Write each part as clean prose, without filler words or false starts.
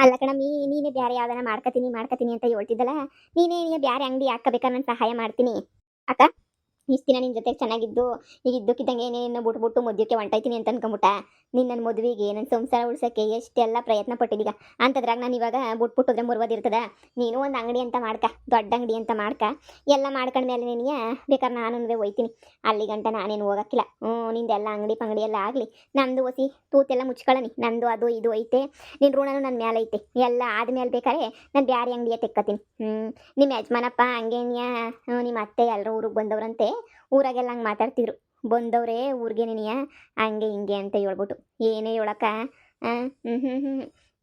ಅಲ್ಲ ಕಣಮ್ಮಿ, ನೀನೇ ಬ್ಯಾರೆ ಯಾವ್ದಾನ ಮಾಡ್ಕತೀನಿ ಅಂತ ಹೇಳ್ತಿದ್ದಲ್ಲ. ನೀನೇ ಬ್ಯಾರೆ ಅಂಗಡಿ ಹಾಕಬೇಕಾ, ನಾನು ಸಹಾಯ ಮಾಡ್ತೀನಿ. ಅಕ್ಕ, ಇಷ್ಟು ದಿನ ನಿನ್ನ ಜೊತೆ ಚೆನ್ನಾಗಿದ್ದು, ಈಗ ಇದ್ದಕ್ಕಿದ್ದಂಗೆ ಏನೇನೋ ಬಿಟ್ಬಿಟ್ಟು ಮದ್ಯಕ್ಕೆ ಹೊಂಟೈತೀನಿ ಅಂತ ಅನ್ಕೊಂಬಿಟ್ಟ. ನೀನು ನನ್ನ ಮದುವೆಗೆ ನನ್ನ ಸಂಸಾರ ಉಳ್ಸೋಕ್ಕೆ ಎಷ್ಟೆಲ್ಲ ಪ್ರಯತ್ನ ಪಟ್ಟಿದ್ದೀಗ. ಅಂಥದ್ರಾಗ ನಾನು ಇವಾಗ ಬಿಟ್ಬಿಟ್ಟೋದ್ರೆ ಮುರ್ವದಿರ್ತದ. ನೀನು ಒಂದು ಅಂಗಡಿ ಅಂತ ಮಾಡ್ಕ, ದೊಡ್ಡ ಅಂಗಡಿ ಅಂತ ಮಾಡ್ಕ. ಎಲ್ಲ ಮಾಡ್ಕೊಂಡ್ಮೇಲೆ ನೀನು ಬೇಕಾದ್ರೆ ನಾನು ಹೋಯ್ತೀನಿ. ಅಲ್ಲಿ ಗಂಟ ನಾನೇನು ಹೋಗಕ್ಕಿಲ್ಲ. ನಿಂದೆಲ್ಲ ಅಂಗಡಿ ಪಂಗಡಿ ಎಲ್ಲ ಆಗಲಿ, ನಂದು ಹೊಸಿ ತೂತೆಲ್ಲ ಮುಚ್ಕೊಳ್ಳಿ. ನಂದು ಅದು ಇದು ಐತೆ, ನಿನ್ನ ಋಣನೂ ನನ್ನ ಮೇಲೆ ಐತೆ. ಎಲ್ಲ ಆದ್ಮೇಲೆ ಬೇಕಾದ್ರೆ ನಾನು ಬ್ಯಾರೆ ಅಂಗಡಿಯ ತೆಕ್ಕೋತೀನಿ. ನಿಮ್ಮ ಯಜಮಾನಪ್ಪ ಹಂಗೇನ್ಯ, ನಿಮ್ಮ ಅತ್ತೆ ಎಲ್ಲರೂ ಊರಿಗೆ ಬಂದವ್ರಂತೆ. ಊರಾಗೆಲ್ಲ ಹಂಗೆ ಮಾತಾಡ್ತಿದ್ರು, ಬಂದವ್ರೆ ಊರಿಗೆ ನೀನಿಯ ಹಂಗೆ ಹಿಂಗೆ ಅಂತ ಹೇಳ್ಬಿಟ್ಟು. ಏನೇ ಹೇಳಕ್ಕ.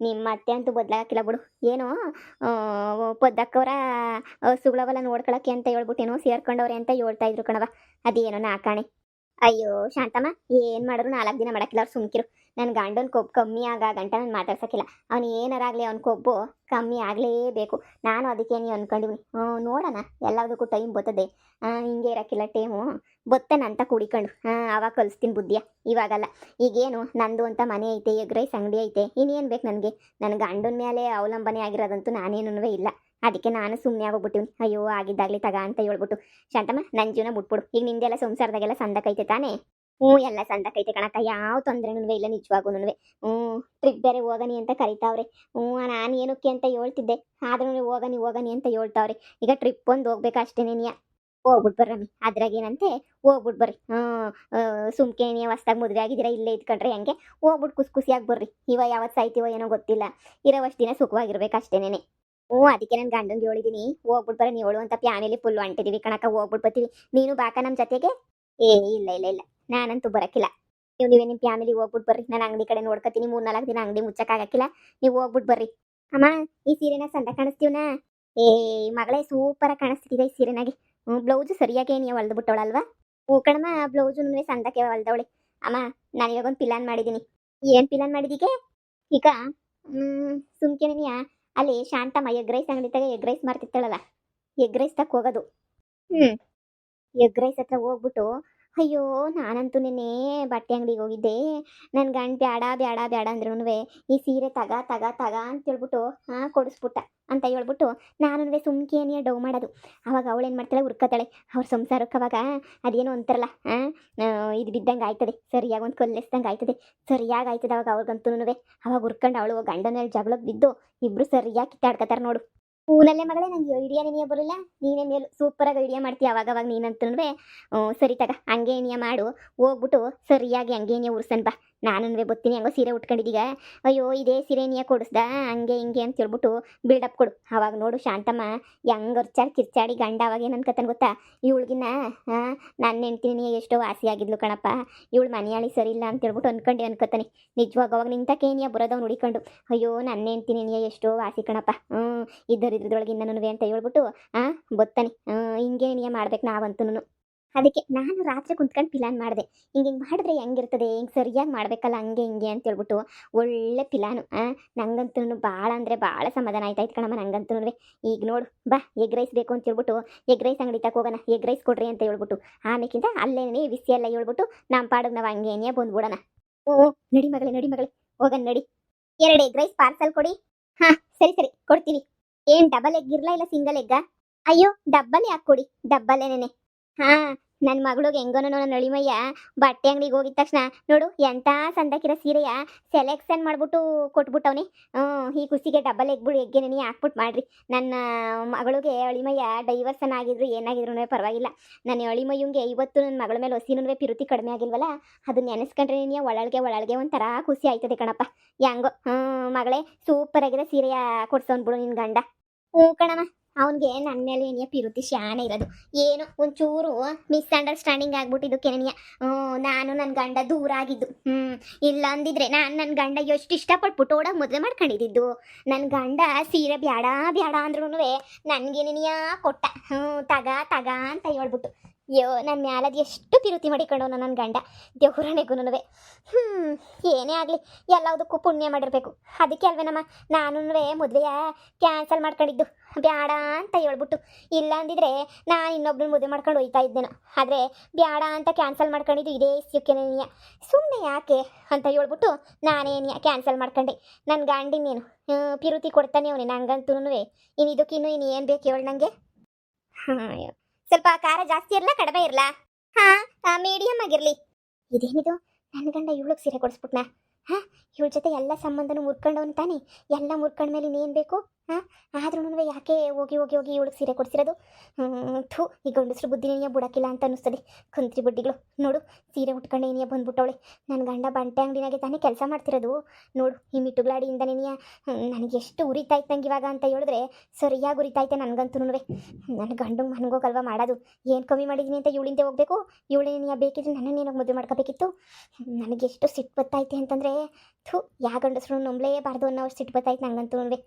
ನಿಮ್ಮ ಅತ್ತೆ ಅಂತೂ ಬದಲಾಗಿಲ್ಲ ಬಿಡು. ಏನೋ ಪದ್ದಕ್ಕವ್ರ ಹಸುಗಳವೆಲ್ಲ ನೋಡ್ಕೊಳಕ್ಕೆ ಅಂತ ಹೇಳ್ಬಿಟ್ಟು ಏನೋ ಸೇರ್ಕೊಂಡವ್ರೆ ಅಂತ ಹೇಳ್ತಾ ಇದ್ರು ಕಣವ. ಅದೇನೋ ನಾಕಾಣೆ. ಅಯ್ಯೋ ಶಾಂತಮ್ಮ, ಏನು ಮಾಡಿದ್ರು 4 ದಿನ ಮಾಡಕ್ಕಿಲ್ಲ. ಅವ್ರು ಸುಮ್ಕಿರು. ನನ್ನ ಗಂಡನ ಕೊಬ್ಬು ಕಮ್ಮಿ ಗಂಟ ನಾನು ಮಾತಾಡ್ಸೋಕ್ಕಿಲ್ಲ. ಅವ್ನು ಏನಾರಾಗಲಿ ಅವ್ನ ಕೊಬ್ಬು ಕಮ್ಮಿ ಆಗಲೇಬೇಕು. ನಾನು ಅದಕ್ಕೆ ನೀವು ಅಂದ್ಕೊಂಡಿವ್ನಿ. ನೋಡೋಣ, ಎಲ್ಲದಕ್ಕೂ ಟೈಮ್ ಬರ್ತದೆ. ಹಿಂಗೆ ಇರೋಕ್ಕಿಲ್ಲ ಟೈಮು. ಬತ್ತೇನಂತ ಕುಡಿಕೊಂಡು ಅವಾಗ ಕಲಿಸ್ತೀನಿ ಬುದ್ಧಿಯ. ಇವಾಗಲ್ಲ. ಈಗೇನು ನಂದು ಅಂತ ಮನೆ ಐತೆ, ಎಗ್ ರೈಸ್ ಅಂಗಡಿ ಐತೆ, ಇನ್ನೇನು ಬೇಕು ನನಗೆ? ನನ್ನ ಗಂಡನ ಮೇಲೆ ಅವಲಂಬನೆ ಆಗಿರೋದಂತೂ ನಾನೇನೂ ಇಲ್ಲ. ಅದಕ್ಕೆ ನಾನು ಸುಮ್ಮನೆ ಆಗೋಗ್ಬಿಟ್ಟಿವ್ನಿ. ಅಯ್ಯೋ ಆಗಿದ್ದಾಗಲಿ ತಗ ಅಂತ ಹೇಳ್ಬಿಟ್ಟು. ಶಾಂತಮ್ಮ, ನನ್ನ ಜೀವನ ಬಿಟ್ಬಿಡು. ಈಗ ನಿಂದೆಲ್ಲ ಸಂಸಾರದಾಗೆಲ್ಲ ಸಂದಕೈತೆ ತಾನೇ? ಎಲ್ಲ ಸಂದಕೈತೆ ಕಣಕ್ಕ, ಯಾವ ತೊಂದರೆನೂ ಇಲ್ಲ ನಿಜವಾಗೂನುವೆ. ಟ್ರಿಪ್ ಬೇರೆ ಹೋಗನಿ ಅಂತ ಕರಿತಾವ್ರೆ. ನಾನು ಏನಕ್ಕೆ ಅಂತ ಹೇಳ್ತಿದ್ದೆ, ಆದ್ರೂ ಹೋಗನಿ ಅಂತ ಹೇಳ್ತಾವ್ರೆ. ಈಗ ಟ್ರಿಪ್ ಒಂದು ಹೋಗ್ಬೇಕಷ್ಟೇನೇನಿಯ. ಹೋಗ್ಬಿಟ್ಟು ಬರ್ರಮ್ಮಿ, ಅದ್ರಾಗೇನಂತೆ ಹೋಗ್ಬಿಟ್ಟು ಬರ್ರಿ. ಸುಮ್ಕೆ ನೀವು ಹೊಸ್ದಾಗಿ ಮದುವೆ ಆಗಿದ್ದೀರಾ, ಇಲ್ಲೇ ಇದ್ಕೊಂಡ್ರೆ ಹೆಂಗೆ? ಹೋಗ್ಬಿಟ್ಟು ಖುಷಿಯಾಗಿ ಬರ್ರಿ. ಯಾವತ್ತು ಸಾಯ್ತೀವೋ ಏನೋ ಗೊತ್ತಿಲ್ಲ. ಇರೋವಷ್ಟು ದಿನ ಸುಖವಾಗಿರ್ಬೇಕು ಅಷ್ಟೇನೇನೆ. ಅದಕ್ಕೆ ನನ್ನ ಗಂಡಂಗೆ ಹೇಳಿದೀನಿ, ಹೋಗ್ಬಿಟ್ಟು ಬರ್ರಿ. ನೀವು ಅಂತ ಫ್ಯಾಮಿಲಿ ಫುಲ್ ಹೊಂಟಿದೀವಿ ಕಣಕ್ಕ, ಹೋಗ್ಬಿಟ್ಟು ಬರ್ತೀವಿ. ನೀನು ಬಾಕ ನಮ್ಮ ಜೊತೆಗೆ? ಇಲ್ಲ, ನಾನಂತೂ ಬರಕ್ಕಿಲ್ಲ. ನೀವೇ ನಿಮ್ಮ ಫ್ಯಾಮಿಲಿ ಹೋಗ್ಬಿಟ್ಟು ಬರ್ರಿ. ನಾನು ಅಂಗಡಿ ಕಡೆ ನೋಡ್ಕೊತೀನಿ. 3-4 ದಿನ ಅಂಗಡಿ ಮುಚ್ಚಕ್ಕಾಗಕ್ಕಿಲ್ಲ. ನೀವು ಹೋಗ್ಬಿಟ್ಟು ಬರ್ರಿ. ಅಮ್ಮ, ಈ ಸೀರೆನ ಸಂದ ಕಾಣಿಸ್ತೀವನಾ? ಮಗಳೇ ಸೂಪರಾಗಿ ಕಾಣಿಸ್ತಿದೆ ಈ ಸೀರೆನಾಗೆ. ಬ್ಲೌಸು ಸರಿಯಾಗಿ ನೀವು ಹೊಲ್ದು ಬಿಟ್ಟವಳಲ್ವಾ? ಕಣಮ್ಮ, ಬ್ಲೌಸು ಸಂದಕ್ಕೆ ಹೊಲ್ದವಳೆ. ಅಮ್ಮ, ನಾನು ಇವಾಗ ಒಂದು ಪಿಲಾನ್ ಮಾಡಿದ್ದೀನಿ. ಏನು ಪಿಲಾನ್ ಮಾಡಿದೀಗೆ? ಈಗ ಸುಮ್ಕೆನೆಯ ಅಲ್ಲಿ ಶಾಂತಮ್ಮ ಎಗ್ ರೈಸ್ ಅಂಗಡಿ ತಗ ಎಗ್ ರೈಸ್ ಮಾಡ್ತಿರ್ತಾಳಲ್ಲ, ಎಗ್ ರೈಸ್ ತಕ್ಕ ಹೋಗೋದು. ಎಗ್ ರೈಸ್ ಹತ್ರ ಹೋಗ್ಬಿಟ್ಟು, ಅಯ್ಯೋ ನಾನಂತೂ ನಿನ್ನೆ ಬಟ್ಟೆ ಅಂಗಡಿಗೆ ಹೋಗಿದ್ದೆ. ನನ್ನ ಗಂಡ ಬ್ಯಾಡ ಅಂದ್ರೂ ಈ ಸೀರೆ ತಗ ಅಂತ ಹೇಳ್ಬಿಟ್ಟು ಕೊಡಿಸ್ಬಿಟ್ಟ ಅಂತ ಹೇಳ್ಬಿಟ್ಟು ನಾನು ಸುಮ್ಕೇನಿಯ ಡವ್ ಮಾಡೋದು. ಅವಾಗ ಅವಳೇನು ಮಾಡ್ತಾಳೆ, ಹುರ್ಕತಾಳೆ. ಅವ್ರ ಸಂಸಾರಕ್ಕೆ ಅವಾಗ ಅದೇನೋ ಅಂತಾರಲ್ಲ, ಇದು ಬಿದ್ದಂಗೆ ಆಯ್ತದೆ, ಸರಿಯಾಗಿ ಒಂದು ಕಲ್ಲೆಸ್ದಂಗೆ ಆಯ್ತದೆ, ಸರಿಯಾಗಿ ಆಯ್ತದೆ. ಅವಾಗ ಅವ್ರಿಗಂತೂ ಅವಾಗ ಹುರ್ಕೊಂಡು ಅವಳು ಗಂಡನ ಜಗಳಕ್ಕೆ ಬಿದ್ದು ಇಬ್ರು ಸರಿಯಾಗಿ ಕಿತ್ತಾಡ್ಕತಾರೆ ನೋಡು. ಹೂನಲ್ಲೇ ಮಗಳೇ, ನಂಗೆ ಐಡಿಯಾ ನೀನೇ ಬರಲಿಲ್ಲ. ನೀನೇ ಮೇಲು ಸೂಪರಾಗಿ ಐಡಿಯಾ ಮಾಡ್ತೀಯ ಅವಾಗ ನೀನಂತೂ. ಸರಿ ತಗ, ಹಂಗೇನಿಯ ಮಾಡು. ಹೋಗ್ಬಿಟ್ಟು ಸರಿಯಾಗಿ ಹಂಗೇನಿಯ ಉರ್ಸನ್ ಬಾ. ನಾನು ಬರ್ತೀನಿ. ಹೆಂಗೋ ಸೀರೆ ಉಟ್ಕೊಂಡಿದ್ದೀಗ, ಅಯ್ಯೋ ಇದೇ ಸೀರೆನಿಯ ಕೊಡಿಸ್ದ ಹಂಗೆ ಹಿಂಗೆ ಅಂತ ಹೇಳ್ಬಿಟ್ಟು ಬಿಲ್ಡಪ್ ಕೊಡು. ಅವಾಗ ನೋಡು ಶಾಂತಮ್ಮ ಹೆಂಗೆ ಕಿರ್ಚಾಡಿ ಗಂಡ ಅವಾಗ ಏನು ಅನ್ಕತಾನೆ ಗೊತ್ತಾ? ಇವಳಿಗಿನ್ನ ನನ್ನ ಹೆಂಡ್ತಿನಿ ಎಷ್ಟೋ ವಾಸಿಯಾಗಿದ್ಲು ಕಣಪ್ಪ, ಇವಳು ಮನೆಯಾಳಿ ಸರಿ ಇಲ್ಲ ಅಂತ ಹೇಳ್ಬಿಟ್ಟು ಅನ್ಕತಾನೆ. ನಿಜವಾಗ ಅವಾಗ ನಿಂತಕೇನಿಯ ಬರೋದವ್ ನುಡಿಕೊಂಡು, ಅಯ್ಯೋ ನನ್ನ ಹೆಂಡ್ತಿನಿ ಎಷ್ಟೋ ವಾಸಿ ಕಣಪ್ಪ, ಇದ್ರೊಳಗೆ ಇನ್ನೂ ಅಂತ ಹೇಳ್ಬಿಟ್ಟು ಬತ್ತಾನೆ. ಹಿಂಗೇನಿಯ ಮಾಡ್ಬೇಕು ನಾವಂತೂ. ಅದಕ್ಕೆ ನಾನು ರಾತ್ರಿ ಕುಂತ್ಕೊಂಡು ಪಿಲಾನ್ ಮಾಡಿದೆ. ಹಿಂಗೆ ಮಾಡಿದ್ರೆ ಹೆಂಗಿರ್ತದೆ, ಹಿಂಗೆ ಸರಿಯಾಗಿ ಮಾಡಬೇಕಲ್ಲ ಹಂಗೆ ಹಿಂಗೆ ಅಂತ ಹೇಳ್ಬಿಟ್ಟು ಒಳ್ಳೆ ಪಿಲಾನು. ನಂಗಂತೂ ಭಾಳ ಅಂದರೆ ಭಾಳ ಸಮಾಧಾನ ಆಯ್ತಾಯ್ತು ಕಣಮ್ಮ ನಂಗಂತೂ. ಈಗ ನೋಡು ಬಾ, ಎಗ್ ರೈಸ್ ಬೇಕು ಅಂತ ಹೇಳ್ಬಿಟ್ಟು ಎಗ್ ರೈಸ್ ಅಂಗಡಿ ತಕ ಹೋಗೋಣ, ಎಗ್ ರೈಸ್ ಕೊಡ್ರಿ ಅಂತ ಹೇಳ್ಬಿಟ್ಟು. ಆಮೇಕಿಂತ ಅಲ್ಲೇನೇ ಬಿಸಿ ಎಲ್ಲ ಹೇಳ್ಬಿಟ್ಟು ನಮ್ಮ ಪಾಡಿಗೆ ನಾವು ಹಂಗೇನೇ ಬಂದ್ಬಿಡೋಣ. ನಡಿ ಮಗಳೇ ಹೋಗೋಣ ನಡಿ. 2 ಎಗ್ ರೈಸ್ ಪಾರ್ಸಲ್ ಕೊಡಿ. ಸರಿ ಕೊಡ್ತೀವಿ. ಏನು ಡಬಲ್ ಎಗ್ ಇರಲ್ಲ, ಇಲ್ಲ ಸಿಂಗಲ್ ಎಗ್ಗಾ? ಅಯ್ಯೋ ಡಬ್ಬಲ್ ಯಾಕೆ ಕೊಡಿ, ಡಬ್ಬಲ್ಲೇನೆ. ನನ್ನ ಮಗಳಿಗೆ ಹೆಂಗೋನೋ ನನ್ನ ಅಳಿಮಯ್ಯ ಬಟ್ಟೆ ಅಂಗಡಿಗೆ ಹೋಗಿದ ತಕ್ಷಣ ನೋಡು ಎಂಥ ಸಂದಕಿರೋ ಸೀರೆಯ ಸೆಲೆಕ್ಷನ್ ಮಾಡ್ಬಿಟ್ಟು ಕೊಟ್ಬಿಟ್ಟವನಿ. ಈ ಖುಷಿಗೆ ಡಬಲ್ ಎಗ್ಗೆ ನೀ ಹಾಕ್ಬಿಟ್ಟು ಮಾಡ್ರಿ. ನನ್ನ ಮಗಳಿಗೆ ಅಳಿಮಯ್ಯ ಡೈವರ್ಸನ್ ಆಗಿದ್ರು ಏನಾಗಿದ್ರು ಪರವಾಗಿಲ್ಲ. ನನ್ನ ಅಳಿಮಯ್ಯಂಗೆ ಇವತ್ತು ನನ್ನ ಮಗಳ ಮೇಲೆ ಹೊಸಿನೂ ಪಿರುತಿ ಕಡಿಮೆ ಆಗಿಲ್ವಲ್ಲ, ಅದನ್ನ ನೆನೆಸ್ಕೊಂಡ್ರೆ ನೀನು ಒಳಗೆ ಒಂಥರ ಖುಷಿ ಆಯ್ತದೆ ಕಣಪ್ಪ. ಹೆಂಗೋ ಮಗಳೇ ಸೂಪರಾಗಿರೋ ಸೀರೆಯ ಕೊಡ್ಸೋನ್ಬಿಡು ನಿನ್ನ ಗಂಡ. ಕಣಮ್ಮ, ಅವನಿಗೆ ನನ್ನ ಮೇಲೆ ಏನಿಯ ಪಿರುತಿ ಶಾನೆ ಇರೋದು. ಏನು ಒಂಚೂರು ಮಿಸ್ಅಂಡರ್ಸ್ಟ್ಯಾಂಡಿಂಗ್ ಆಗ್ಬಿಟ್ಟಿದ್ದು ಕೆನೆಯ. ನಾನು ನನ್ನ ಗಂಡ ದೂರ ಆಗಿದ್ದು. ಇಲ್ಲ ಅಂದಿದ್ರೆ ನಾನು ನನ್ನ ಗಂಡ ಎಷ್ಟು ಇಷ್ಟಪಟ್ಬಿಟ್ಟು ಓಡಾಗ ಮದುವೆ ಮಾಡ್ಕೊಂಡಿದ್ದು. ನನ್ನ ಗಂಡ ಸೀರೆ ಬ್ಯಾಡ ಅಂದ್ರೂ ನನಗೇನಿಯ ಕೊಟ್ಟ. ತಗ ಅಂತ ಹೇಳ್ಬಿಟ್ಟು. ಅಯ್ಯೋ ನನ್ನ ಮ್ಯಾಲದು ಎಷ್ಟು ಪಿರುತಿ ಮಾಡಿಕೊಂಡವನು ನನ್ನ ಗಂಡ ದೇವ್ರನೆಗೂ. ಏನೇ ಆಗಲಿ ಎಲ್ಲದಕ್ಕೂ ಪುಣ್ಯ ಮಾಡಿರಬೇಕು. ಅದಕ್ಕೆ ಅಲ್ವೇನಮ್ಮ ನಾನು ಮದುವೆಯ ಕ್ಯಾನ್ಸಲ್ ಮಾಡ್ಕೊಂಡಿದ್ದು, ಬ್ಯಾಡ ಅಂತ ಹೇಳ್ಬಿಟ್ಟು. ಇಲ್ಲ ಅಂದಿದ್ರೆ ನಾನು ಇನ್ನೊಬ್ಬನ ಮದುವೆ ಮಾಡ್ಕೊಂಡು ಹೋಯ್ತಾ ಇದ್ದೇನೋ. ಆದರೆ ಬ್ಯಾಡ ಅಂತ ಕ್ಯಾನ್ಸಲ್ ಮಾಡ್ಕೊಂಡಿದ್ದು ಇದೇ ಸಿಕ್ಕೇನೇನಿಯ. ಸುಮ್ಮನೆ ಯಾಕೆ ಅಂತ ಹೇಳ್ಬಿಟ್ಟು ನಾನೇನಿಯ ಕ್ಯಾನ್ಸಲ್ ಮಾಡ್ಕೊಂಡೆ. ನನ್ನ ಗಂಡಿನೇನು ಪಿರುತಿ ಕೊಡ್ತಾನೆ ಅವನೇ ನಂಗಂತೂ. ಇನ್ನು ಇದಕ್ಕಿನ್ನು ಇನ್ನು ಏನು ಬೇಕು ಹೇಳು ನನಗೆ. ಅಯ್ಯೋ, ಸ್ವಲ್ಪ ಖಾರ ಜಾಸ್ತಿ ಇರಲ್ಲ ಕಡಿಮೆ ಇರಲ್ಲ? ಹಾಂ, ಮೀಡಿಯಮ್ ಆಗಿರಲಿ. ಇದೇನಿದು, ನನ್ನ ಗಂಡ ಇವಳಿಗೆ ಸೀರೆ ಕೊಡಿಸ್ಬಿಟ್ನಾ? ಹಾಂ, ಇವಳ ಜೊತೆ ಎಲ್ಲ ಸಂಬಂಧನೂ ಮುರ್ಕೊಂಡವನು ತಾನೆ. ಎಲ್ಲ ಮುರ್ಕೊಂಡ್ಮೇಲೆ ಇನ್ನೇನು ಬೇಕು? ಹಾಂ, ಆದ್ರೂ ಯಾಕೆ ಹೋಗಿ ಹೋಗಿ ಹೋಗಿ ಇವಳಿಗೆ ಸೀರೆ ಕೊಡಿಸಿರೋದು? ಥೂ, ಈ ಗಂಡಸ್ರು ಬುದ್ಧಿ ನೀನಿಯ ಬಿಡೋಕ್ಕಿಲ್ಲ ಅಂತ ಅನ್ನಿಸ್ತದೆ. ಕುಂತ್ರಿ ಬುಡ್ಡಿಗಳು ನೋಡು, ಸೀರೆ ಉಟ್ಕೊಂಡು ನೀನಿಯ ಬಂದ್ಬಿಟ್ಟವಳೆ. ನನ್ನ ಗಂಡ ಬಂಟೆ ಅಂಗಡಿನಾಗೆ ತಾನೇ ಕೆಲಸ ಮಾಡ್ತಿರೋದು. ನೋಡು, ಈ ಮಿಟ್ಟುಗಳಾಡಿಯಿಂದ ನೀನಿಯ ನನಗೆ ಎಷ್ಟು ಉರಿತಾಯ್ತು ನಂಗೆ ಇವಾಗ ಅಂತ ಹೇಳಿದ್ರೆ ಸರಿಯಾಗಿ ಉರಿತಾಯ್ತೆ ನನಗಂತೂ. ನನ್ನ ಗಂಡು ಮನಗೋಗಲ್ವ ಮಾಡೋದು. ಏನು ಕಮ್ಮಿ ಮಾಡಿದ್ದೀನಿ ಅಂತ ಇವಳಿಂದೆ ಹೋಗಬೇಕು? ಇವಳೇ ನೀನು ಬೇಕಿದ್ರೆ ನನ್ನನ್ನೇನೋ ಮದುವೆ ಮಾಡ್ಕೋಬೇಕಿತ್ತು. ನನಗೆ ಎಷ್ಟು ಸಿಟ್ಟು ಬತ್ತೈತೆ ಅಂತಂದರೆ, ಥೂ, ಯಾವ ಗಂಡಸ್ರು ನಂಬಲೇಬಾರ್ದು ಅನ್ನೋ ಸಿಟ್ಟು ಬತ್ತಾಯ್ತು ನಂಗಂತೂ.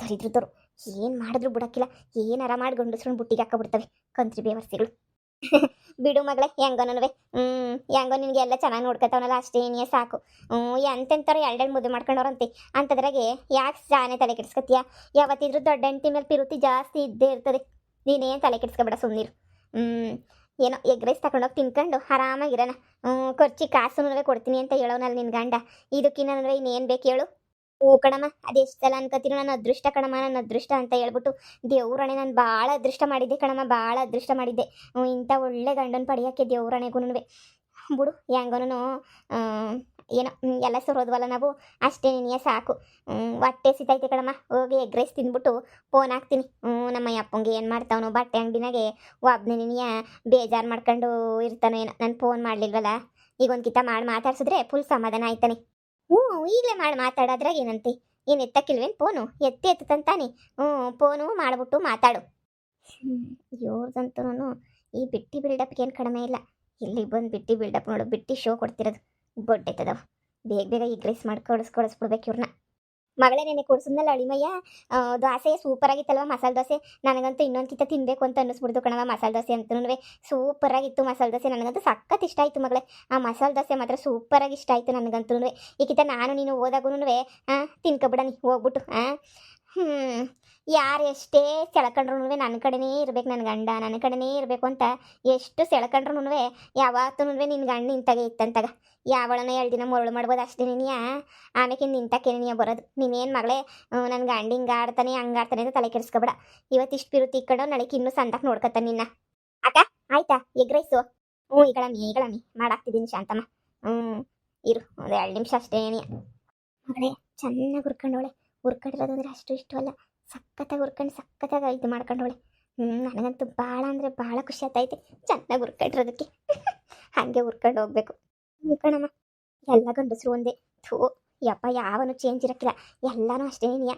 ದರಿದ್ರದವರು ಏನು ಮಾಡಿದ್ರು ಬಿಡೋಕ್ಕಿಲ್ಲ. ಏನಾರ ಮಾಡಿ ಗಂಡಸ್ರನ್ನ ಬುಟ್ಟಿಗೆ ಹಾಕೊಬಿಡ್ತವೆ ಕಂತ್ರಿ ಬೇವರ್ಸಿಗಳು. ಬಿಡು ಮಗಳೇ, ಹೆಂಗೋನವೆ. ಹೆಂಗೋ ನಿನಗೆ ಎಲ್ಲ ಚೆನ್ನಾಗಿ ನೋಡ್ಕೊತಾವನಲ್ಲ, ಅಷ್ಟೇ ಏನೇ ಸಾಕು. ಎಂತೆಂಥವ್ರು ಎರಡೆರಡು ಮದುವೆ ಮಾಡ್ಕೊಂಡವ್ರಂತೆ. ಅಂಥದ್ರಾಗೆ ಯಾಕೆ ಜಾನೆ ತಲೆ ಕೆಡಿಸ್ಕೊತೀಯ? ಯಾವತ್ತಿದ್ರೂ ದೊಡ್ಡ ಹೆಂಡತಿ ಮೇಲೆ ಪಿರುತಿ ಜಾಸ್ತಿ ಇದ್ದೇ ಇರ್ತದೆ. ನೀನೇನು ತಲೆ ಕೆಡಿಸ್ಕೊಬೇಡ, ಸುಮ್ಮನಿರು. ಏನೋ ಎಗ್ ರೈಸ್ ತಗೊಂಡೋಗಿ ತಿನ್ಕೊಂಡು ಆರಾಮಾಗಿರೋಣ. ಖರ್ಚಿ ಕಾಸು ಕೊಡ್ತೀನಿ ಅಂತ ಹೇಳೋನಲ್ಲ ನಿನ್ನ ಗಂಡ. ಇದಕ್ಕಿನ್ನ ಇನ್ನೇನು ಬೇಕು ಹೇಳು? ಹ್ಞೂ ಕಣಮ್ಮ, ಅದೆಷ್ಟು ಸಲ ಅನ್ಕೋತೀನೋ ನನ್ನ ಅದೃಷ್ಟ ಕಣಮ್ಮ, ನನ್ನ ಅದೃಷ್ಟ ಅಂತ ಹೇಳ್ಬಿಟ್ಟು. ದೇವ್ರಣೆ ನಾನು ಭಾಳ ಅದೃಷ್ಟ ಮಾಡಿದ್ದೆ ಕಣಮ್ಮ, ಭಾಳ ಅದೃಷ್ಟ ಮಾಡಿದ್ದೆ. ಇಂಥ ಒಳ್ಳೆ ಗಂಡನ ಪಡೆಯೋಕ್ಕೆ ದೇವ್ರಣೆಗೂ ಬಿಡು. ಹೆಂಗೋನು ಏನೋ ಎಲ್ಲ ಸುರೋದ್ವಲ್ಲ ನಾವು, ಅಷ್ಟೇ ನಿನಗೆ ಸಾಕು. ಹೊಟ್ಟೆ ಸಿತೈತೆ ಕಣಮ್ಮ, ಹೋಗಿ ಎಗ್ ರೈಸ್ ತಿಂದ್ಬಿಟ್ಟು ಫೋನ್ ಹಾಕ್ತೀನಿ. ನಮ್ಮ ಅಪ್ಪಂಗೆ ಏನು ಮಾಡ್ತಾವನು ಬಟ್ಟೆ ಅಂಗಡಿನಾಗೆ ಒಬ್ಬನೇ ನಿನಗೆ ಬೇಜಾರು ಮಾಡ್ಕೊಂಡು ಇರ್ತಾನೋ ಏನೋ. ನಾನು ಫೋನ್ ಮಾಡಲಿಲ್ವಲ್ಲ, ಈಗ ಒಂದು ಕಿತ್ತ ಮಾಡಿ ಮಾತಾಡ್ಸಿದ್ರೆ ಫುಲ್ ಸಮಾಧಾನ ಆಯ್ತಾನೆ. ಈಗಲೇ ಮಾಡಿ ಮಾತಾಡೋದ್ರಾಗ ಏನಂತೆ? ಏನು ಎತ್ತಕ್ಕಿಲ್ವೇನು ಫೋನು? ಎತ್ತಂತಾನೆ. ಫೋನು ಮಾಡಿಬಿಟ್ಟು ಮಾತಾಡು. ಇವ್ರದಂತೂ ಈ ಬಿಟ್ಟಿ ಬಿಲ್ಡಪ್ಗೆ ಏನು ಕಡಿಮೆ ಇಲ್ಲ. ಇಲ್ಲಿ ಬಂದು ಬಿಟ್ಟಿ ಬಿಲ್ಡಪ್ ನೋಡು, ಬಿಟ್ಟಿ ಶೋ ಕೊಡ್ತಿರೋದು ಬೊಡ್ಡೆತದವ. ಬೇಗ ಬೇಗ ಈ ಗ್ರೇಸ್ ಮಾಡಿ ಕಳಿಸ್ಬಿಡ್ಬೇಕು ಇವ್ರನ್ನ. ಮಗಳೇ ನೆನೆ ಕೊಡ್ಸಿದ್ನಲ್ಲ ಅಳಿಮಯ್ಯ, ದೋಸೆ ಸೂಪರಾಗಿತ್ತಲ್ವ ಮಸಾಲೆ ದೋಸೆ. ನನಗಂತೂ ಇನ್ನೊಂದು ಕಿತ್ತ ತಿನ್ನಬೇಕು ಅಂತ ಅನ್ನಿಸ್ಬಿಡ್ತು ಕಣವ. ಮಸಾಲೆ ದೋಸೆ ಅಂತೂ ಸೂಪರಾಗಿತ್ತು ಮಸಾಲೆ ದೋಸೆ. ನನಗಂತೂ ಸಖತ್ ಇಷ್ಟ ಆಯಿತು ಮಗಳೇ. ಆ ಮಸಾಲೆ ದೋಸೆ ಮಾತ್ರ ಸೂಪರಾಗಿ ಇಷ್ಟ ಆಯಿತು ನನಗಂತೂ. ಈ ಕಿತ್ತ ನಾನು ನೀನು ಹೋದಾಗೂ ತಿನ್ಕೊಬಿಡ ನೀ ಹೋಗ್ಬಿಟ್ಟು. ಯಾರು ಎಷ್ಟೇ ಸೆಳ್ಕೊಂಡ್ರು ನನ್ನ ಕಡೆನೇ ಇರ್ಬೇಕು, ನನ್ನ ಗಂಡ ನನ್ನ ಕಡೆನೇ ಇರಬೇಕು ಅಂತ ಎಷ್ಟು ಸೆಳ್ಕೊಂಡ್ರು ಯಾವತ್ತೂ ನಿನ್ನ ಗಂಡ ನಿಂತಾಗೆ ಇತ್ತಂತಾಗ. ಯಾವಳನ್ನ 2 ದಿನ ಮರಳು ಮಾಡ್ಬೋದು ಅಷ್ಟೇ ನೀನಿಯ. ಆಮೇಲೆ ನಿಂತಕ್ಕೆ ನೀನಿಯ ಬರೋದು. ನೀನೇನು ಮಗಳೇ, ನನ್ನ ಗಂಡ ಹಿಂಗಾಡ್ತಾನೆ ಹಂಗಾಡ್ತಾನೆ ಅಂತ ತಲೆ ಕೆಡಿಸ್ಕೊಬೇಡ. ಇವತ್ತಿಷ್ಟು ಪಿರುತಿ ಇಕ್ಕೊಂಡು ನಾಳೆಗೆ ಇನ್ನೂ ಸಂದಕ್ಕೆ ನೋಡ್ಕೊತಾನೆ ನಿನ್ನ. ಅಕ್ಕ ಆಯ್ತಾ ಎಗ್ ರೈಸು? ಈಗಳಮ್ಮಿ ಮಾಡಾಕ್ತಿದ್ದೀನಿ ಶಾಂತಮ್ಮ. ಇರು ಒಂದು 2 ನಿಮಿಷ ಅಷ್ಟೇ ಏನಿಯ. ಮಗಳೇ ಚೆನ್ನಾಗಿ ಹುರ್ಕೊಂಡವಳೆ. ಹುರ್ಕೊಂಡಿರೋದು ಅಂದರೆ ಅಷ್ಟು ಇಷ್ಟು ಅಲ್ಲ, ಸಖತ್ತಾಗಿ ಹುರ್ಕೊಂಡು ಸಖತ್ತಾಗಿ ಇದು ಮಾಡ್ಕೊಂಡವಳೆ. ನನಗಂತೂ ಭಾಳ ಅಂದರೆ ಭಾಳ ಖುಷಿ ಆಗ್ತೈತೆ ಚೆನ್ನಾಗಿ ಹುರ್ಕೊಂಡಿರೋದಕ್ಕೆ. ಹಾಗೆ ಹುರ್ಕೊಂಡು ಹೋಗ್ಬೇಕು. ಕಣಮ್ಮ, ಎಲ್ಲ ಗಂಡಸರು ಒಂದೇ. ಥೂ ಯಪ್ಪ, ಯಾವನು ಚೇಂಜ್ ಇರೋಕ್ಕಿಲ್ಲ, ಎಲ್ಲನೂ ಅಷ್ಟೇ ನೀನಿಯ.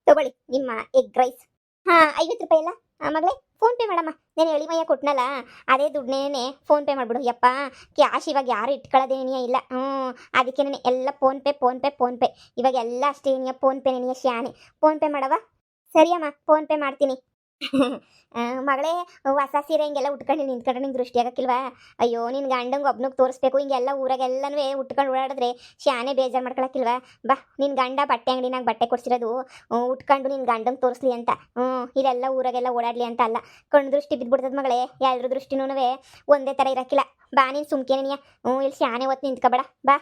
ತಗೊಳ್ಳಿ ನಿಮ್ಮ ಎಗ್ ರೈಸ್. 50 ರೂಪಾಯಿ ಅಲ್ಲ ಮಗಳೇ? ಫೋನ್ಪೇ ಮಾಡಮ್ಮ. ನಾನು ಎಳಿಮಯ್ಯ ಕೊಟ್ಟನಲ್ಲ ಅದೇ ದುಡ್ಡನ್ನೇ ಫೋನ್ಪೇ ಮಾಡಿಬಿಡು. ಯಪ್ಪ, ಕ್ಯಾಶ್ ಇವಾಗ ಯಾರು ಇಟ್ಕೊಳ್ಳೋದೇನಿಯ ಇಲ್ಲ. ಅದಕ್ಕೆ ನಾನು ಎಲ್ಲ ಫೋನ್ಪೇ ಇವಾಗ ಎಲ್ಲ ಅಷ್ಟೇ ಏನಿಯ. ಫೋನ್ಪೇ ನೆನೆಯ ಶಾನೆ. ಫೋನ್ಪೇ ಮಾಡವ? ಸರಿಯಮ್ಮ, ಫೋನ್ಪೇ ಮಾಡ್ತೀನಿ. ಮಗಳೇ, ಹೊಸ ಸೀರೆ ಹಿಂಗೆಲ್ಲ ಉಟ್ಕೊಂಡು ನಿಂತ್ಕೊಂಡ್ರೆ ನಿಂಗೆ ದೃಷ್ಟಿ ಆಗಕ್ಕಿಲ್ವಾ? ಅಯ್ಯೋ, ನಿನ್ನ ಗಂಡಂಗೆ ಒಬ್ನಿಗೆ ತೋರಿಸ್ಬೇಕು. ಹಿಂಗೆಲ್ಲ ಊರಾಗೆಲ್ಲನೂ ಉಟ್ಕೊಂಡು ಓಡಾಡಿದ್ರೆ ಶಾನೆ ಬೇಜಾರು ಮಾಡ್ಕೊಳಕ್ಕಿಲ್ವಾ? ಬಾ, ನಿನ್ನ ಗಂಡ ಬಟ್ಟೆ ಅಂಗಡಿನಾಗ ಬಟ್ಟೆ ಕೊಡ್ಸಿರೋದು ಉಟ್ಕೊಂಡು ನಿನ್ನ ಗಂಡಂಗೆ ತೋರಿಸ್ಲಿ ಅಂತ. ಇಲ್ಲೆಲ್ಲ ಊರಾಗೆಲ್ಲ ಓಡಾಡಲಿ ಅಂತ ಅಲ್ಲ. ಕಣ್ಣು ದೃಷ್ಟಿ ಬಿದ್ದುಬಿಡ್ತದ ಮಗಳೇ. ಎಲ್ಲರ ದೃಷ್ಟಿನೂ ಒಂದೇ ಥರ ಇರೋಕ್ಕಿಲ್ಲ. ಬಾ, ನೀನು ಸುಮ್ಕೇನೆಯ. ಇಲ್ಲಿ ಶಾನೆ ಹೊತ್ತು ನಿಂತ್ಕೊಬೇಡ, ಬಾ.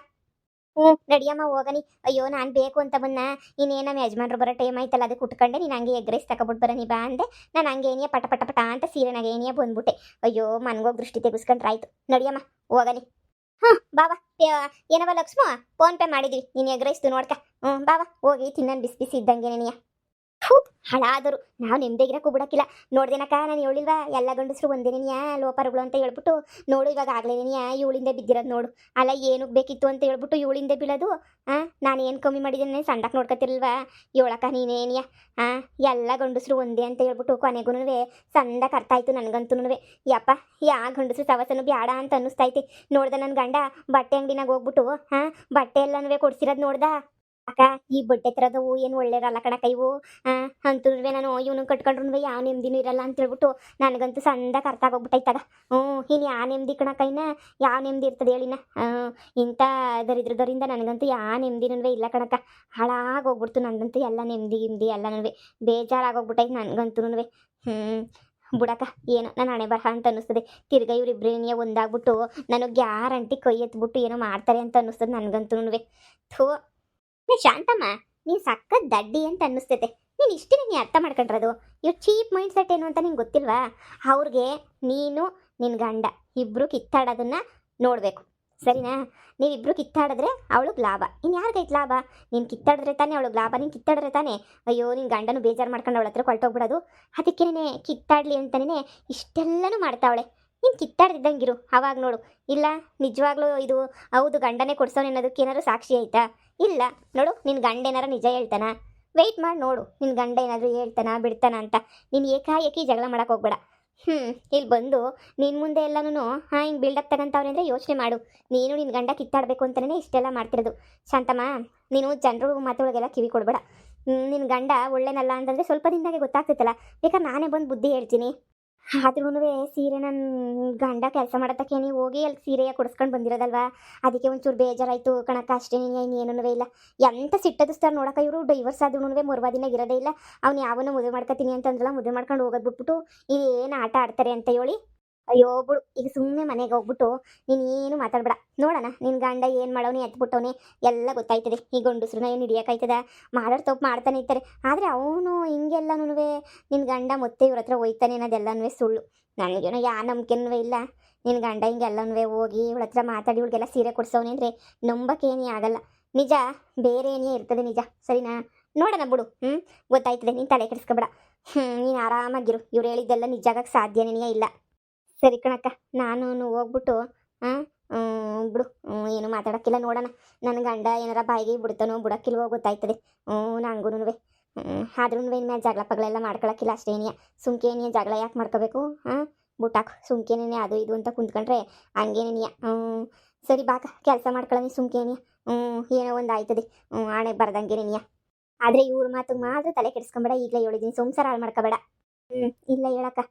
ನಡಿಯಮ್ಮ ಹೋಗನಿ. ಅಯ್ಯೋ, ನಾನು ಬೇಕು ಅಂತ ಬಂದ. ಇನ್ನೇನು ನಮ್ಮ ಯಜಮಾನ್ರು ಬರೋ ಟೈಮ್ ಆಯ್ತಲ್ಲ, ಅದಕ್ಕೆ ಉಟ್ಕೊಂಡೆ. ನೀನು ಹಂಗೆ ಎಗ್ ರೈಸ್ ತಗೊಬಿಟ್ಟು ಬರ ನೀ ಬಾ ಅಂದೆ. ನಾನು ಹಂಗೆ ಏನಿಯ ಪಟ ಅಂತ ಸೀರೆನಾಗ ಏನಿಯ ಬಂದ್ಬಿಟ್ಟೆ. ಅಯ್ಯೋ, ಮನ್ಗೋಗಿ ದೃಷ್ಟಿ ತೆಗಿಸ್ಕೊಂಡ್ರೆ ಆಯ್ತು. ನಡಿಯಮ್ಮ ಹೋಗನಿ. ಬಾವಾ, ಏನವ ಲಕ್ಷ್ಮ, ಫೋನ್ಪೇ ಮಾಡಿದ್ವಿ. ನೀನು ಎಗ್ ರೈಸ್ದು ನೋಡ್ಕ. ಬಾವಾ, ಹೋಗಿ ತಿನ್ನನ್ ಬಿಸಿ ಬಿಸಿ ಇದ್ದಂಗೆ ನೆನೆಯ. ಹಳಾದರು ನಾವು ನೆಮ್ಮದಿಗಿರಕ್ಕೂ ಬಿಡಕ್ಕಿಲ್ಲ. ನೋಡ್ದೇನಕ್ಕ, ನಾನು ಹೇಳಿಲ್ವಾ ಎಲ್ಲ ಗಂಡಸರು ಒಂದೇ ನೆನೆಯ ಲೋಪರುಗಳು ಅಂತ ಹೇಳ್ಬಿಟ್ಟು. ನೋಡು ಇವಾಗ ಆಗಲೇ ನೆನೆಯ ಇವಳಿಂದ ಬಿದ್ದಿರೋದು ನೋಡು. ಅಲ್ಲ ಏನಕ್ಕೆ ಬೇಕಿತ್ತು ಅಂತ ಹೇಳ್ಬಿಟ್ಟು ಇವಳಿಂದ ಬೀಳೋದು. ನಾನು ಏನು ಕಮ್ಮಿ ಮಾಡಿದ್ದೇನೆ ಸಂಡಕ್ಕೆ ನೋಡ್ಕೊತಿರ್ಲ್ವಾ? ಇವಳಕ್ಕ ನೀನೇನಿಯ. ಎಲ್ಲ ಗಂಡಸರು ಒಂದೇ ಅಂತ ಹೇಳ್ಬಿಟ್ಟು ಕೊನೆಗೂ ಸಂದಕ್ಕೆ ಅರ್ಥ ಆಯ್ತು ನನಗಂತೂ. ಯಪ್ಪ, ಗಂಡಸರು ಸವಸನು ಬ್ಯಾಡ ಅಂತ ಅನ್ನಿಸ್ತೈತಿ. ನೋಡ್ದೆ ನನ್ನ ಗಂಡ ಬಟ್ಟೆ ಅಂಗಡಿನಾಗ ಹೋಗ್ಬಿಟ್ಟು ಬಟ್ಟೆ ಎಲ್ಲನೂ ಕೊಡ್ಸಿರೋದು ನೋಡ್ದ. ಅಕ್ಕ, ಈ ಬಟ್ಟೆ ಥರದವು ಏನು ಒಳ್ಳೆಯರಲ್ಲ ಕಣಕ್ಕ ಇವು. ಅಂತೂ ನಾನು ಇವನು ಕಟ್ಕೊಂಡ್ರು ಯಾವ ನೆಮ್ಮದಿನೂ ಇರಲ್ಲ ಅಂತ ಹೇಳ್ಬಿಟ್ಟು ನನಗಂತೂ ಸಂದಕ್ಕೆ ಅರ್ಥ ಆಗೋಗ್ಬಿಟ್ಟೈತಾಗ. ಇನ್ನು ಯಾವ ನೆಮ್ಮದಿ ಕಣಕ್ಕ, ಇನ್ನು ಯಾವ ನೆಮ್ಮದಿ ಇರ್ತದೆ ಹೇಳಿನ? ಇಂಥ ದರಿದ್ರದವರಿಂದ ನನಗಂತೂ ಯಾವ ನೆಮ್ಮದಿನೂ ಇಲ್ಲ ಕಣಕ್ಕ. ಹಾಳಾಗೋಗ್ಬಿಡ್ತು ನನಗಂತೂ ಎಲ್ಲ ನೆಮ್ಮದಿ ಎಲ್ಲನೂ ಬೇಜಾರಾಗೋಗ್ಬಿಟ್ಟೈತೆ ನನಗಂತೂ. ಬುಡಕ್ಕ, ಏನೋ ನಾನು ಹಣೆ ಬರಹ ಅಂತ ಅನ್ನಿಸ್ತದೆ. ತಿರ್ಗಾ ಇವರಿಬ್ಬರೇ ಒಂದಾಗ್ಬಿಟ್ಟು ನನಗೆ ಗ್ಯಾರಂಟಿ ಕೈ ಎತ್ಬಿಟ್ಟು ಏನೋ ಮಾಡ್ತಾರೆ ಅಂತ ಅನ್ನಿಸ್ತದೆ ನನಗಂತೂ. ಥೂ ಶಾಂತಮ್ಮ, ನೀನು ಸಖತ್ ದಡ್ಡಿ ಅಂತ ಅನ್ನಿಸ್ತೈತೆ. ನೀನು ಇಷ್ಟೇ ನೀನು ಅರ್ಥ ಮಾಡ್ಕೊಂಡ್ರದು. ಇವ್ ಚೀಪ್ ಮೈಂಡ್ ಸೆಟ್ ಏನು ಅಂತ ನಿಂಗೆ ಗೊತ್ತಿಲ್ವಾ? ಅವ್ರಿಗೆ ನೀನು ನಿನ್ನ ಗಂಡ ಇಬ್ಬರು ಕಿತ್ತಾಡೋದನ್ನ ನೋಡಬೇಕು, ಸರಿನಾ? ನೀವಿಬ್ರು ಕಿತ್ತಾಡಿದ್ರೆ ಅವಳಿಗೆ ಲಾಭ, ಇನ್ನು ಯಾರಿಗೈತೆ ಲಾಭ? ನೀನು ಕಿತ್ತಾಡಿದ್ರೆ ತಾನೇ ಅವಳಿಗೆ ಲಾಭ, ನೀನು ಕಿತ್ತಾಡಿದ್ರೆ ತಾನೇ ಅಯ್ಯೋ ನಿನ್ನ ಗಂಡನು ಬೇಜಾರು ಮಾಡ್ಕೊಂಡು ಅವಳ ಹತ್ರ ಹೊರಟೋಗ್ಬಿಡೋದು. ಅದಕ್ಕೇನೆ ಕಿತ್ತಾಡಲಿ ಅಂತಲೇ ಇಷ್ಟೆಲ್ಲನೂ ಮಾಡ್ತಾವಳೆ. ನೀನು ಕಿತ್ತಾಡ್ದಿದ್ದಂಗಿರು, ಅವಾಗ ನೋಡು. ಇಲ್ಲ ನಿಜವಾಗ್ಲೂ ಇದು ಹೌದು ಗಂಡನೇ ಕೊಡ್ಸೋನು ಅನ್ನೋದಕ್ಕೆ ಏನಾದ್ರು ಸಾಕ್ಷಿ ಆಯ್ತಾ? ಇಲ್ಲ ನೋಡು, ನಿನ್ನ ಗಂಡ ಏನಾರ ನಿಜ ಹೇಳ್ತಾನ? ವೆಯ್ಟ್ ಮಾಡಿ ನೋಡು, ನಿನ್ನ ಗಂಡ ಏನಾದರೂ ಹೇಳ್ತಾನ ಬಿಡ್ತಾನ ಅಂತ. ನೀನು ಏಕಾಏಕಿ ಜಗಳ ಮಾಡಕ್ಕೆ ಹೋಗ್ಬೇಡ. ಇಲ್ಲಿ ಬಂದು ನಿನ್ನ ಮುಂದೆ ಎಲ್ಲನೂ ಹಿಂಗೆ ಬಿಲ್ಡಪ್ ತಗೊಂತವ್ರೆ ಅಂದರೆ ಯೋಚನೆ ಮಾಡು. ನೀನು ನಿನ್ನ ಗಂಡ ಕಿತ್ತಾಡಬೇಕು ಅಂತಲೇ ಇಷ್ಟೆಲ್ಲ ಮಾಡ್ತಿರೋದು. ಶಾಂತಮ್ಮ, ನೀನು ಜನರು ಮಾತುಗಳಿಗೆಲ್ಲ ಕಿವಿ ಕೊಡಬೇಡ. ನಿನ್ನ ಗಂಡ ಒಳ್ಳೆನಲ್ಲ ಅಂತಂದರೆ ಸ್ವಲ್ಪ ದಿನದಾಗೆ ಗೊತ್ತಾಗ್ತೈತಲ್ಲ. ಬೇಕಾದ್ರೆ ನಾನೇ ಬಂದು ಬುದ್ಧಿ ಹೇಳ್ತೀನಿ. ಆದ್ರೂ ಸೀರೆ ನನ್ನ ಗಂಡ ಕೆಲಸ ಮಾಡತ್ತಕ್ಕೆ ನೀವು ಹೋಗಿ ಅಲ್ಲಿ ಸೀರೆಯ ಕೊಡಿಸ್ಕೊಂಡು ಬಂದಿರೋದಲ್ವಾ, ಅದಕ್ಕೆ ಒಂಚೂರು ಬೇಜಾರಾಯಿತು ಕಣಕ್ಕ, ಅಷ್ಟೇ. ಇನ್ನೇನೂ ಇಲ್ಲ. ಎಂತ ಸಿಟ್ಟದಿಸ್ತಾರೆ ನೋಡಕ್ಕ ಇವರು. ಡೈವರ್ಸ್ ಆದ್ರೂ ಮರುವಾದಿನ ಇರೋದೇ ಇಲ್ಲ. ಅವ್ನು ಯಾವನೋ ಮದುವೆ ಮಾಡ್ಕೊತೀನಿ ಅಂತಂದ್ರಲ್ಲ, ಮದುವೆ ಮಾಡ್ಕೊಂಡು ಹೋಗೋದು ಬಿಟ್ಬಿಟ್ಟು ಇದೇನು ಆಟ ಆಡ್ತಾರೆ ಅಂತ ಹೇಳಿ. ಅಯ್ಯೋ ಬಿಡು, ಈಗ ಸುಮ್ಮನೆ ಮನೆಗೆ ಹೋಗ್ಬಿಟ್ಟು ನೀನು ಏನು ಮಾತಾಡ್ಬೇಡ. ನೋಡೋಣ ನಿನ್ನ ಗಂಡ ಏನು ಮಾಡೋನಿ ಎತ್ಬಿಟ್ಟವನಿ ಎಲ್ಲ ಗೊತ್ತಾಯ್ತದೆ. ಈ ಗಂಡಸ್ರನ್ನ ಏನು ಹಿಡಿಯೋಕ್ಕಾಯ್ತದ? ಮಾಡೋರು ತಪ್ಪು ಮಾಡ್ತಾನೆ ಇರ್ತಾರೆ. ಆದರೆ ಅವನು ಹಿಂಗೆಲ್ಲನೂ ನಿನ್ನ ಗಂಡ ಮತ್ತೆ ಇವ್ರ ಹತ್ರ ಹೋಯ್ತಾನೆ ಅನ್ನೋದೆಲ್ಲನೂ ಸುಳ್ಳು. ನನಗೇನೋ ಯಾ ನಂಬಿಕೆನೂ ಇಲ್ಲ. ನಿನ್ನ ಗಂಡ ಹಿಂಗೆಲ್ಲನೂ ಹೋಗಿ ಇವಳ ಹತ್ರ ಮಾತಾಡಿ ಇವಳಿಗೆಲ್ಲ ಸೀರೆ ಕೊಡ್ಸೋನಿ ಅಂದರೆ ನಂಬಕ್ಕೇನೇ ಆಗಲ್ಲ. ನಿಜ ಬೇರೆ ಏನೇ ಇರ್ತದೆ, ನಿಜ, ಸರಿನಾ? ನೋಡೋಣ ಬಿಡು. ಗೊತ್ತಾಯ್ತದೆ, ನೀನು ತಲೆ ಕೆಡಿಸ್ಕೊಬೇಡ. ನೀನು ಆರಾಮಾಗಿರು. ಇವ್ರು ಹೇಳಿದ್ದೆಲ್ಲ ನಿಜ ಆಗಕ್ಕೆ ಸಾಧ್ಯನೇ ಇಲ್ಲ. ಸರಿ ಕಣಕ್ಕ, ನಾನು ಹೋಗ್ಬಿಟ್ಟು ಬಿಡು, ಏನು ಮಾತಾಡೋಕ್ಕಿಲ್ಲ. ನೋಡೋಣ ನನ್ನ ಗಂಡ ಏನಾರ ಬಾಯಿಗೆ ಬಿಡ್ತಾನೋ ಬಿಡೋಕ್ಕಿಲ್ವೋ ಗೊತ್ತಾಯ್ತದೆ. ನಂಗೂ ಆದ್ರೂ ಇನ್ಮೇಲೆ ಜಗಳ ಪಗಳೆಲ್ಲ ಮಾಡ್ಕೊಳಕ್ಕಿಲ್ಲ, ಅಷ್ಟೇನಿಯ. ಸುಮ್ಕೇನಿಯ ಜಗಳ ಯಾಕೆ ಮಾಡ್ಕೋಬೇಕು? ಬುಟ್ಟಾಕು ಸುಮ್ಕೇನೇ ಅದು ಇದು ಅಂತ ಕುಂತ್ಕೊಂಡ್ರೆ ಹಂಗೇನೇನಿಯ. ಸರಿ ಬಾಕ, ಕೆಲಸ ಮಾಡ್ಕೊಳ್ಳಿ ಸುಮ್ಕೇನಿಯ. ಏನೋ ಒಂದು ಆಯ್ತದೆ. ಆಣೆ ಬರ್ದಂಗೇನೇನಿಯ. ಆದರೆ ಇವ್ರ ಮಾತು ಮಾತ್ರ ತಲೆ ಕೆಡಿಸ್ಕೊಂಬೇಡ. ಈಗಲೇ ಹೇಳಿದ್ದೀನಿ, ಸಂಸಾರ ಹಾಳು ಮಾಡ್ಕೋಬೇಡ. ಇಲ್ಲ ಹೇಳಕ್ಕ.